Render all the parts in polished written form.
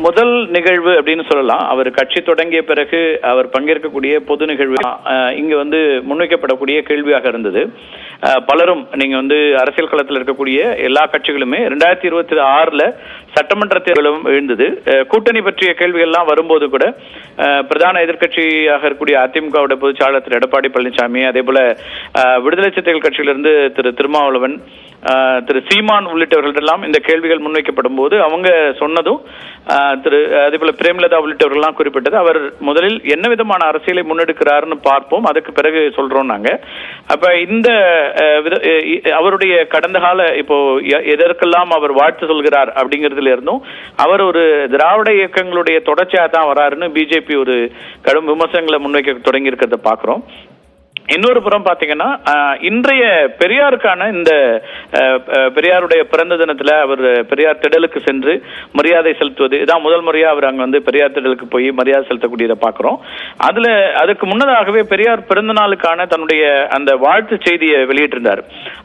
முதல் நிகழ்வு அப்படின்னு சொல்லலாம். அவர் கட்சி தொடங்கிய பிறகு அவர் பங்கேற்கக்கூடிய பொது நிகழ்வு இங்க முன்வைக்கப்படக்கூடிய கேள்வியாக இருந்தது. பலரும் நீங்க அரசியல் களத்தில் இருக்கக்கூடிய எல்லா கட்சிகளுமே 2026 சட்டமன்ற தேர்தலும் எழுந்தது. கூட்டணி பற்றிய கேள்விகள் எல்லாம் வரும்போது கூட பிரதான எதிர்கட்சியாக இருக்கக்கூடிய அதிமுகவுடைய பொதுச்செயலாளர் திரு எடப்பாடி பழனிசாமி, அதே போல விடுதலை சிறுத்தைகள் கட்சியிலிருந்து திரு திருமாவளவன், திரு சீமான் உள்ளிட்டவர்களிடெல்லாம் இந்த கேள்விகள் முன்வைக்கப்படும் போது அவங்க சொன்னதும் அதே போல பிரேமலதா உள்ளிட்டவர்கள்லாம் குறிப்பிட்டது, அவர் முதலில் என்ன விதமான அரசியலை முன்னெடுக்கிறாருன்னு பார்ப்போம், அதுக்கு பிறகு சொல்றோம் நாங்க. அப்ப இந்த அவருடைய கடந்த கால இப்போ எதற்கெல்லாம் அவர் வாழ்த்து சொல்கிறார் அப்படிங்கிறதுல இருந்தும் அவர் ஒரு திராவிட இயக்கங்களுடைய தொடர்ச்சியா தான் வராருன்னு பிஜேபி ஒரு கடும் விமர்சனங்களை முன்வைக்க தொடங்கி இருக்கிறத பாக்குறோம். இன்னொரு புறம் பாத்தீங்கன்னா இன்றைய பெரியாருக்கான இந்த பெரியாருடைய பிறந்த தினத்துல அவர் பெரியார் திடலுக்கு சென்று மரியாதை செலுத்துவது இதான் முதல் முறையா அவர் அங்க பெரியார் திடலுக்கு போய் மரியாதை செலுத்தக்கூடியதை பாக்குறோம். அதுக்கு முன்னதாகவே பெரியார் பிறந்த நாளுக்கான தன்னுடைய அந்த வாழ்த்து செய்தியை வெளியிட்டிருந்தார்.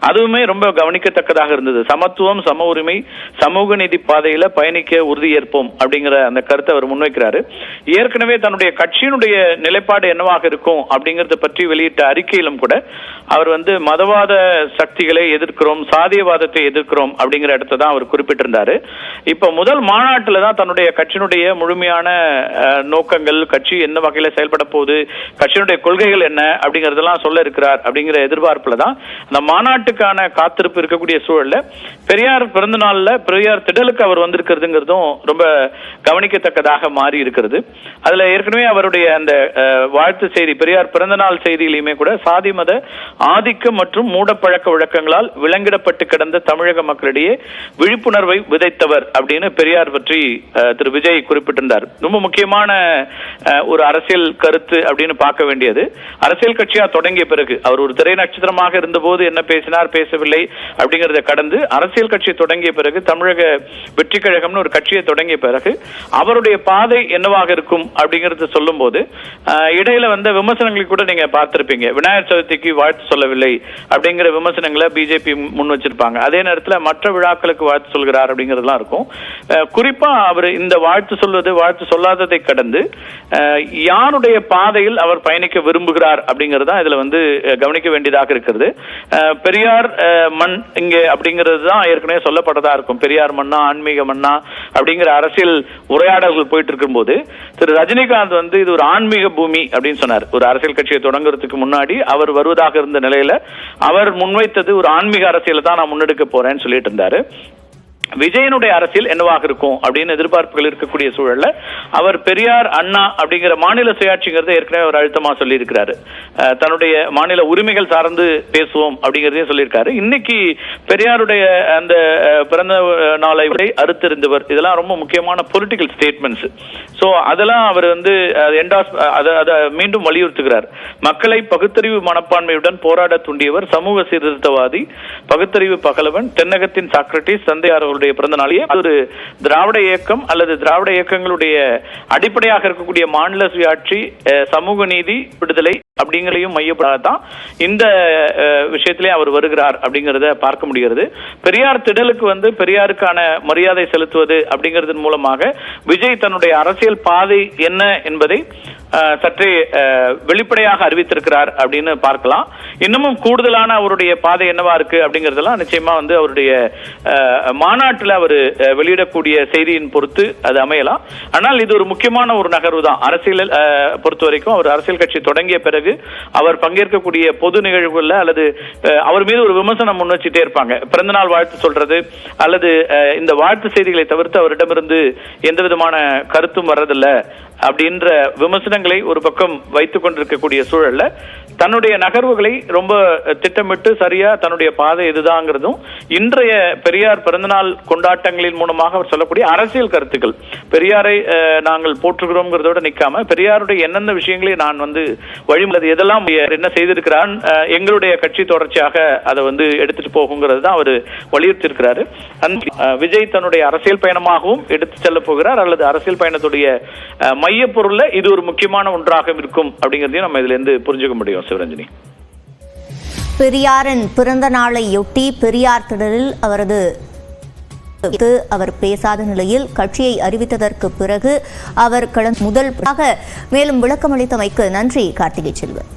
அதுவுமே ரொம்ப கவனிக்கத்தக்கதாக இருந்தது. சமத்துவம், சம உரிமை, சமூக நீதி பாதையில பயணிக்க உறுதியேற்போம் அப்படிங்கிற அந்த கருத்தை அவர் முன்வைக்கிறாரு. ஏற்கனவே தன்னுடைய கட்சியினுடைய நிலைப்பாடு என்னவாக இருக்கும் அப்படிங்கறத பற்றி வெளியிட்ட அறிக்கையிலும் கூட அவர் மதவாத சக்திகளை எதிர்க்கிறோம், சாதியவாதத்தை எதிர்க்கிறோம் அப்படிங்கிற இடத்தை தான் அவர் குறிப்பிட்டிருந்தாரு. இப்ப முதல் மாநாட்டில் தான் தன்னுடைய கட்சியினுடைய முழுமையான நோக்கங்கள், கட்சி என்ன வகையில செயல்பட போகுது, கட்சியினுடைய கொள்கைகள் என்ன அப்படிங்கறதெல்லாம் சொல்ல இருக்கிறார் அப்படிங்கிற எதிர்பார்ப்புல தான் அந்த மாநாட்டுக்கான காத்திருப்பு இருக்கக்கூடிய சூழல்ல பெரியார் பிறந்த நாள்ல பெரியார் திடலுக்கு அவர் வந்திருக்கிறதுங்கிறதும் ரொம்ப கவனிக்கத்தக்கதாக மாறி இருக்கிறது. அதுல ஏற்கனவே அவருடைய அந்த வாழ்த்து செய்தி, பெரியார் பிறந்த நாள் செய்தியிலுமே கூட சாதி மத ஆதிக்கம் மற்றும் மூடப்பழக்க வழக்கங்களால் விலங்கிடப்பட்டு கிடந்த தமிழக மக்களிடையே விழிப்புணர்வை விதைத்தவர் அப்படின்னு பெரியார் பற்றி திரு விஜய் குறிப்பிட்டிருந்தார். ரொம்ப முக்கியமான ஒரு அரசியல் கருத்து அப்படின்னு பார்க்க வேண்டியது. அரசியல் கட்சியா தொடங்கிய பிறகு அவர் ஒரு திரை நட்சத்திரமாக இருந்தபோது என்ன பேசினார், பேசவில்லை அப்படிங்கறத கடந்து அரசியல் கட்சி தொடங்கிய பிறகு தமிழக வெற்றி கழகம்னு ஒரு கட்சியை தொடங்கிய பிறகு அவருடைய பாதை என்னவாக இருக்கும் அப்படிங்கறத சொல்லும் போது இடையில விமர்சனங்களை கூட நீங்க பார்த்திருப்பீங்க. விநாயகர் சதுர்த்திக்கு வாழ்த்து சொல்லவில்லை அப்படிங்கிற விமர்சனங்களை பிஜேபி முன் வச்சிருப்பாங்க. அதே நேரத்தில் மற்ற விழாக்களுக்கு வாழ்த்து சொல்கிறார் அப்படிங்கறதுலாம் இருக்கும். குறிப்பா அவர் இந்த வாழ்த்து சொல்வது, வாழ்த்து சொல்லாததை கடந்து யாருடைய பாதையில் அவர் பயணிக்க விரும்புகிறார் அப்படிங்கறத இதுல கவனிக்க வேண்டியதாக இருக்கிறது. பெரியார் மண் இங்கே அப்படிங்கிறது தான் ஏற்கனவே சொல்லப்பட்டதா இருக்கும். பெரியார் மண்ணா, ஆன்மீக மண்ணா அப்படிங்கிற அரசியல் உரையாடல்கள் போயிட்டு இருக்கும் போது திரு ரஜினிகாந்த் இது ஒரு ஆன்மீக பூமி அப்படின்னு சொன்னார். ஒரு அரசியல் கட்சியை தொடங்குறதுக்கு முன்னாடி அவர் வருவதாக இருந்த நிலையில அவர் முன்வைத்தது ஒரு ஆன்மீக அரசியலை தான் நான் முன்னெடுக்க போறேன்னு சொல்லிட்டு இருந்தாரு. விஜயனுடைய அரசியல் என்னவாக இருக்கும் அப்படின்னு எதிர்பார்ப்புகள் இருக்கக்கூடிய சூழல்ல அவர் பெரியார், அண்ணா அப்படிங்கிற மாநில சுயாட்சிங்கிறத ஏற்கனவே அவர் அழுத்தமா சொல்லி இருக்கிறாரு. தன்னுடைய மாநில உரிமைகள் சார்ந்து பேசுவோம் அப்படிங்கறதையும் சொல்லியிருக்காரு. இன்னைக்கு பெரியாருடைய அந்த பிறந்த நாளை விட அறுத்திருந்தவர், இதெல்லாம் ரொம்ப முக்கியமான பொலிட்டிக்கல் ஸ்டேட்மெண்ட்ஸ். சோ அதெல்லாம் அவர் அதை மீண்டும் வலியுறுத்துகிறார். மக்களை பகுத்தறிவு மனப்பான்மையுடன் போராட தூண்டியவர், சமூக சீர்திருத்தவாதி, பகுத்தறிவு பகலவன், தென்னகத்தின் சாக்ரட்டிஸ், தந்தையார் பிறந்த நாளையே ஒரு திராவிட இயக்கம் அல்லது திராவிட இயக்கங்களுடைய அடிப்படையாக இருக்கக்கூடிய மாநில சுயாட்சி, சமூக நீதி, விடுதலை அப்படிங்களையும் மையப்படாதான் இந்த விஷயத்திலே அவர் வருகிறார் அப்படிங்கறத பார்க்க முடிகிறது. பெரியார் திடலுக்கு பெரியாருக்கான மரியாதை செலுத்துவது அப்படிங்கறதன் மூலமாக விஜய் தன்னுடைய அரசியல் பாதை என்ன என்பதை சற்றே வெளிப்படையாக அறிவித்திருக்கிறார் அப்படின்னு பார்க்கலாம். இன்னமும் கூடுதலான அவருடைய பாதை என்னவா இருக்கு அப்படிங்கறதெல்லாம் நிச்சயமா அவருடைய மாநாட்டில் அவர் வெளியிடக்கூடிய செய்தியின் பொறுத்து அது அமையலாம். ஆனால் இது ஒரு முக்கியமான ஒரு நகர்வு தான். அரசியல் பொறுத்த வரைக்கும் அவர் அரசியல் கட்சி தொடங்கிய பிறகு அவர் பங்கேற்கக்கூடிய பொது நிகழ்வுகள்ல அல்லது அவர் மீது ஒரு விமர்சனம் முன் வச்சுட்டே இருப்பாங்க. பிறந்தநாள் வாழ்த்து சொல்றது அல்லது இந்த வாழ்த்து செய்திகளை தவிர்த்து அவரிடமிருந்து எந்த விதமான கருத்தும் வர்றதில்லை அப்படின்ற விமர்சனங்களை ஒரு பக்கம் வைத்துக் கொண்டிருக்கக்கூடிய சூழல்ல தன்னுடைய நகர்வுகளை ரொம்ப திட்டமிட்டு சரியா தன்னுடைய பாதை இதுதாங்கிறதும் இன்றைய பெரியார் பிறந்தநாள் கொண்டாட்டங்களின் மூலமாக அவர் சொல்லக்கூடிய அரசியல் கருத்துக்கள், பெரியாரை நாங்கள் போற்றுகிறோம்ங்கிறதோட நிக்காம பெரியாருடைய என்னென்ன விஷயங்களை நான் வழிமுறை எதெல்லாம் என்ன செய்திருக்கிறான், எங்களுடைய கட்சி தொடர்ச்சியாக அதை எடுத்துட்டு போகுங்கிறது தான் அவர் வலியுறுத்தி இருக்கிறாரு. விஜய் தன்னுடைய அரசியல் பயணமாகவும் எடுத்து செல்ல போகிறார் அல்லது அரசியல் பயணத்துடைய மைய பொருள்ல இது ஒரு முக்கியமான ஒன்றாக இருக்கும் அப்படிங்கறதையும் நம்ம இதுல இருந்து புரிஞ்சுக்க முடியும். சிவரஞ்சனி, பெரியாரின் பிறந்த நாளையொட்டி பெரியார் திடலில் அவரது அவர் பேசாத நிலையில் கட்சியை அறிவித்ததற்கு பிறகு அவர் முதல் மேலும் விளக்கமளித்தமைக்கு நன்றி கார்த்திகை செல்வன்.